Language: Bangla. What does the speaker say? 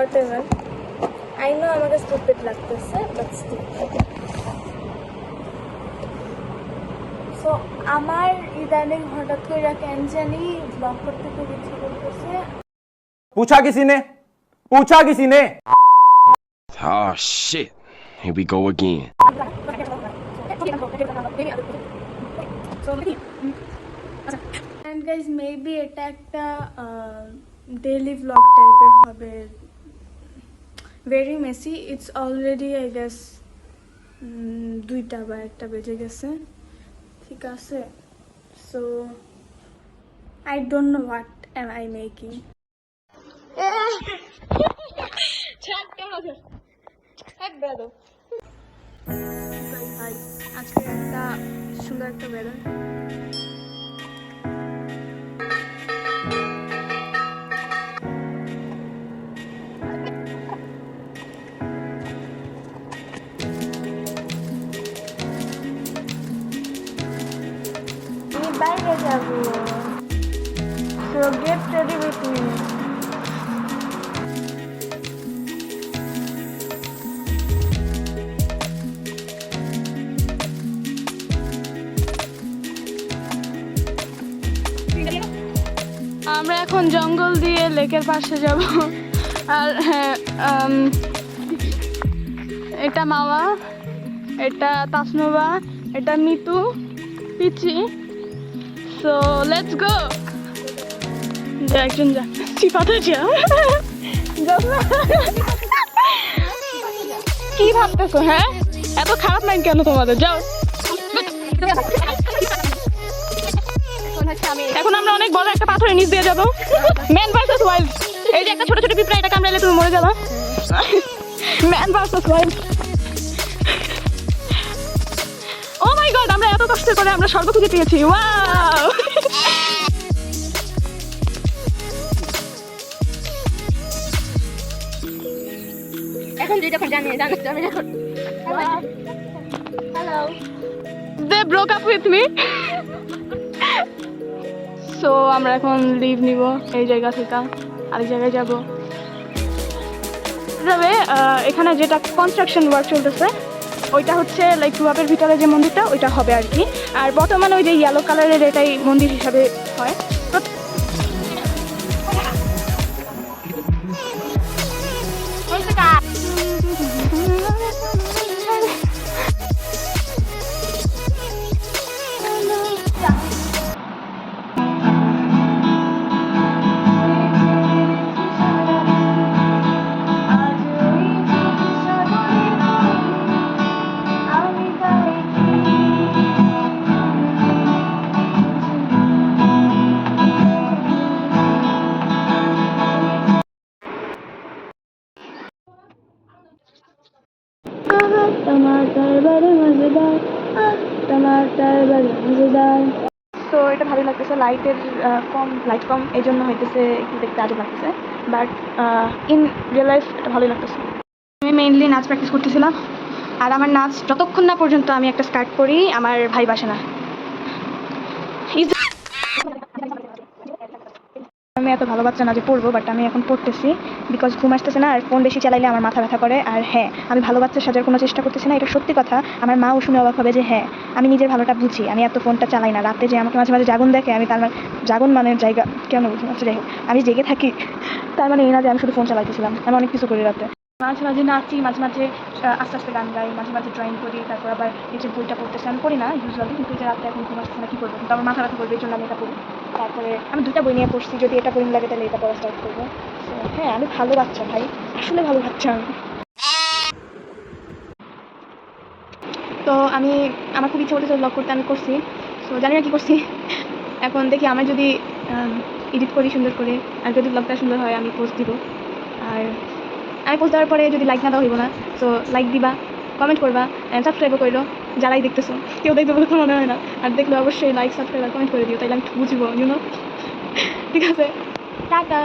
whatever. I know আমাকে stupid লাগতেছে, but still. So আমার ইদানিং হঠাৎ করে কেন জানি ব্লগ করতে খুব ইচ্ছা করতেছে। पूछा किसी ने Oh shit. Here we go again. And guys, maybe এটা একটা daily vlog টাইপের হবে, very messy. It's already I guess 2টা বা 1টা বেজে গেছে, ঠিক আছে? So I don't know what am I making. আজকে একটা সুন্দর একটা ওয়েদার। বাইরে যাব, so get ready with me. আমরা এখন জঙ্গল দিয়ে লেকের পাশে যাব। আর হ্যাঁ, এটা মামা, এটা তাসনুবা, এটা Mitu, Pichi. So let's go. একজন যা সিপাতে যা, কি ভাবতেছো? হ্যাঁ, এত খারাপ মাইন্ড কেন তোমাদের? যাও। এখন আমরা অনেক বড় একটা পাথরের নিচ দিয়ে যাবো। Man versus wild. এই যে একটা ছোট ছোট পিঁপড়া, এটা কামড়াইলে তুমি মরে যাবা। Man versus wild. Oh my God, আমরা এত কষ্ট করে আমরা স্বর্গ খুঁজে পেয়েছি। ওয়াও! এখন যে যখন জানি আমি এখন hello, they broke up with me. So আমরা এখন লিভ নিব এই জায়গা থেকে আরেক জায়গায় যাব। তবে এখানে যেটা কনস্ট্রাকশন ওয়ার্ক চলতেছে ওইটা হচ্ছে লাইক রুয়াবের ভিতরে যে মন্দিরটা ওইটা হবে আর কি। আর বর্তমানে ওই যে ইয়েলো কালারের এটাই মন্দির হিসাবে হয়। তো এটা ভালো লাগতেছে, লাইট কম এই জন্য হইতেছে একটু দেখতে আজব লাগতেছে, বাট ইন রিয়েল লাইফ এটা ভালোই লাগতেছে। আমি মেইনলি নাচ প্র্যাকটিস করতেছিলাম, আর আমার নাচ যতক্ষণ না পর্যন্ত আমি একটা স্টার্ট করি আমার ভাই বাসে না। আমি এত ভালো বাচ্চা না যে পড়বো, বাট আমি এখন পড়তেছি বিকজ ঘুম আসতেছে না, আর ফোন বেশি চালাইলে আমার মাথা ব্যথা করে। আর হ্যাঁ, আমি ভালো বাচ্চা সাজার কোনো চেষ্টা করতেছি না, এটা সত্যি কথা। আমার মাও শুনে অবাক হবে যে হ্যাঁ, আমি নিজের ভালোটা বুঝি, আমি এত ফোনটা চালাই না। রাতে যে আমাকে মাঝে মাঝে জাগন দেখে, আমি তার জাগন মানে জায়গা কেন বুঝি? আচ্ছা যাই হোক, আমি জেগে থাকি তার মানে এই না যে আমি শুধু ফোন চালাইতেছিলাম। আমি অনেক কিছু করি রাতে, মাঝে মাঝে নাচি, মাঝে মাঝে আস্তে আস্তে গান গাই, মাঝে মাঝে ড্রয়িং করি, তারপর আবার নিজের বইটা পড়তেছি। আমি পড়ি না ইউজুয়ালি, কিন্তু যে রাতে এখন ঘুম আসতেছে না, কী করবো? কিন্তু আমার মাথা ব্যথা করবে, এই জন্য আমি এটা পড়ি। তারপরে আমি 2টা বই নিয়ে পড়ছি, যদি এটা বোরিং লাগে তাহলে এটা পড়া স্টার্ট করবো। হ্যাঁ, আমি ভালো বাচ্চা ভাই, আসলে ভালো বাচ্চা আমি। তো আমার খুব ইচ্ছা করতেছে ব্লগ করতে, আমি করছি। সো জানি না কী করছি, এখন দেখি আমার যদি এডিট করি সুন্দর করে, আর যদি ব্লগটা সুন্দর হয় আমি পোস্ট দিব। আর আমি পোস্ট দেওয়ার পরে যদি লাইক না দেওয়া হইব না, সো লাইক দিবা, কমেন্ট করবা, সাবস্ক্রাইবও করো যারাই দেখতেছো। কেউ দেখবে বলে তো মনে হয় না, আর দেখলে অবশ্যই লাইক, সাবস্ক্রাইব আর কমেন্ট করে দিও, তাইলে আমি বুঝবো, ইউনো। ঠিক আছে, টাটা।